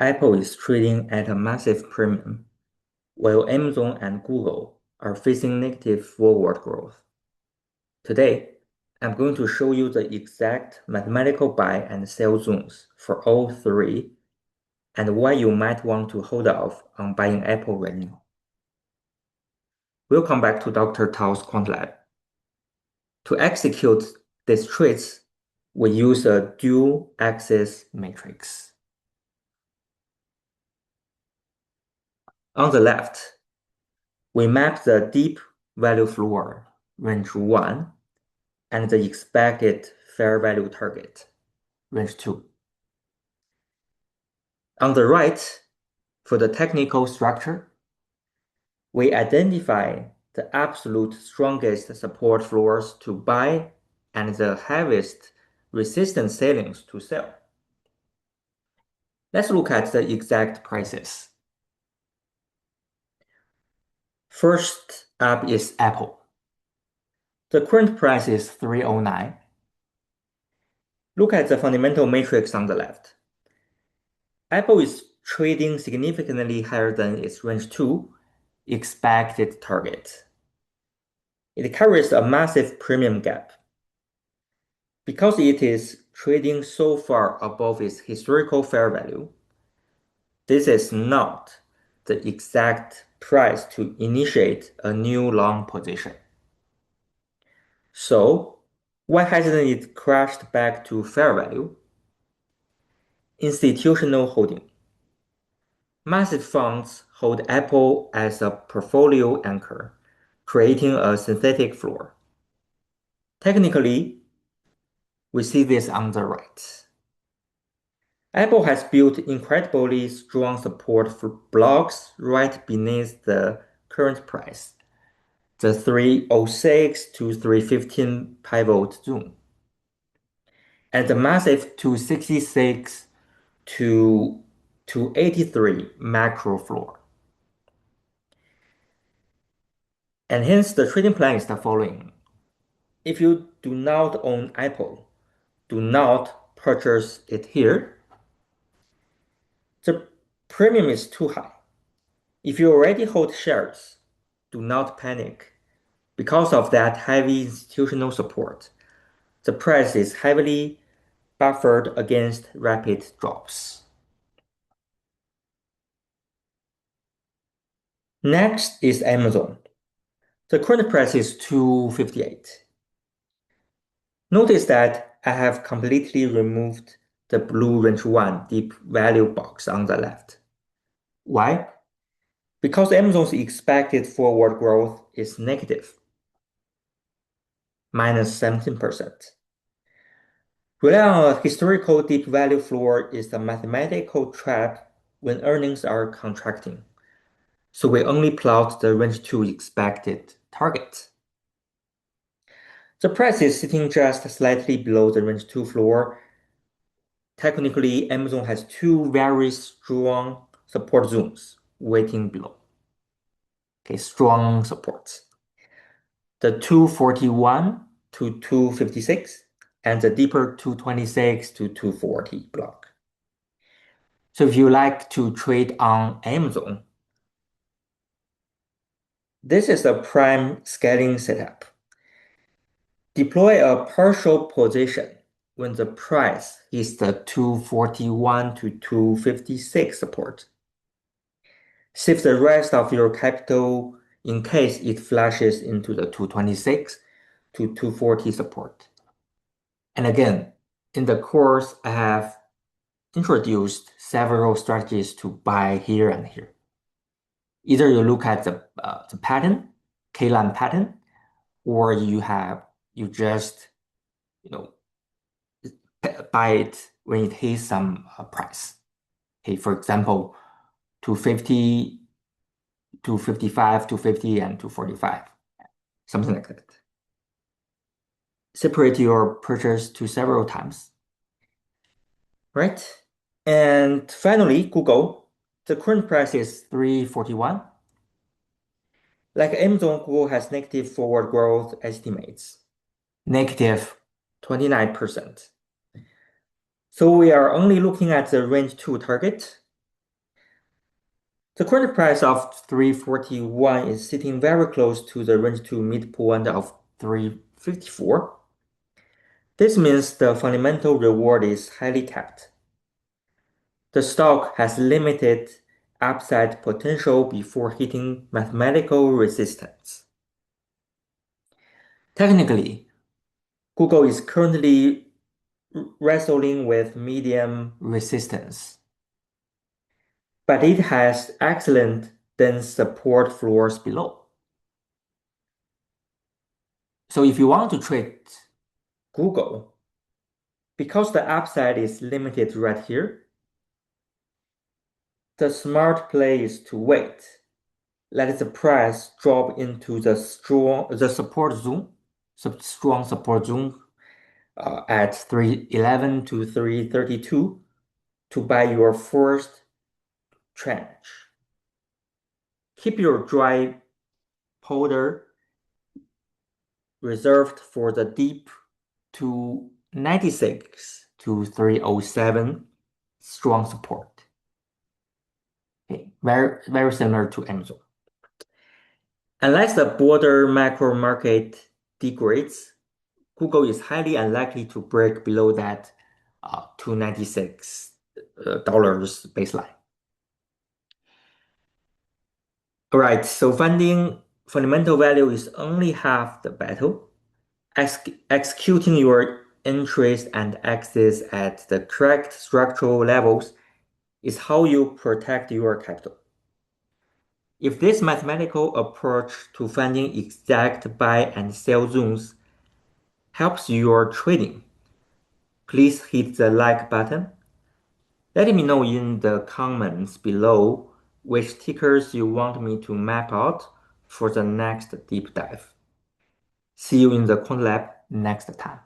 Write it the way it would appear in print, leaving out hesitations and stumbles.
Apple is trading at a massive premium, while Amazon and Google are facing negative forward growth. Today, I'm going to show you the exact mathematical buy and sell zones for all three and why you might want to hold off on buying Apple right now. Welcome back to Dr. Tao's Quant Lab. To execute these trades, we use a dual-axis matrix. On the left, we map the deep value floor, range 1, and the expected fair value target, range 2. On the right, for the technical structure, we identify the absolute strongest support floors to buy and the heaviest resistance ceilings to sell. Let's look at the exact prices. First up is Apple. The current price is $309. Look at the fundamental matrix on the left. Apple is trading significantly higher than its range 2 expected target. It carries a massive premium gap. Because it is trading so far above its historical fair value, this is not the exact price to initiate a new long position. So, why hasn't it crashed back to fair value? Institutional holding. Massive funds hold Apple as a portfolio anchor, creating a synthetic floor. Technically, we see this on the right. Apple has built incredibly strong support for blocks right beneath the current price, the 306 to 315 pivot zone, and the massive 266 to 283 macro floor. And hence the trading plan is the following. If you do not own Apple, do not purchase it here. The premium is too high. If you already hold shares, do not panic. Because of that heavy institutional support, the price is heavily buffered against rapid drops. Next is Amazon. The current price is $258. Notice that I have completely removed the blue range 1 deep value box on the left. Why? Because Amazon's expected forward growth is negative, minus 17%. Relying on a historical deep value floor is a mathematical trap when earnings are contracting. So we only plot the range 2 expected target. The price is sitting just slightly below the range 2 floor. Technically, Amazon has two very strong support zones waiting below. Okay, strong supports. The 241 to 256 and the deeper 226 to 240 block. So if you like to trade on Amazon, this is a prime scaling setup. Deploy a partial position when the price is the 241 to 256 support. Save the rest of your capital in case it flashes into the 226 to 240 support. And again, in the course, I have introduced several strategies to buy here and here. Either you look at the pattern, K-line pattern, or you just buy it when it hits some price. Okay, for example, 250, 255, 250, and 245, something like that. Separate your purchase to several times, right? And finally, Google. The current price is $341. Like Amazon, Google has negative forward growth estimates, negative 29%. So we are only looking at the range 2 target, The current price of 341 is sitting very close to the range to midpoint of 354. This means the fundamental reward is highly capped. The stock has limited upside potential before hitting mathematical resistance. Technically, Google is currently wrestling with medium resistance, but it has excellent dense support floors below. So if you want to trade Google, because the upside is limited right here, the smart play is to wait. Let the price drop into the support zone, strong support zone at 311 to 332 to buy your first tranche. Keep your dry powder reserved for the deep to 96 to 307 strong support. Okay, very similar to Amazon. Unless the broader macro market degrades, Google is highly unlikely to break below that $296 baseline. All right, so finding fundamental value is only half the battle. Executing your entries and exits at the correct structural levels is how you protect your capital. If this mathematical approach to finding exact buy and sell zones helps your trading, please hit the like button. Let me know in the comments below which tickers you want me to map out for the next deep dive. See you in the Quant Lab next time.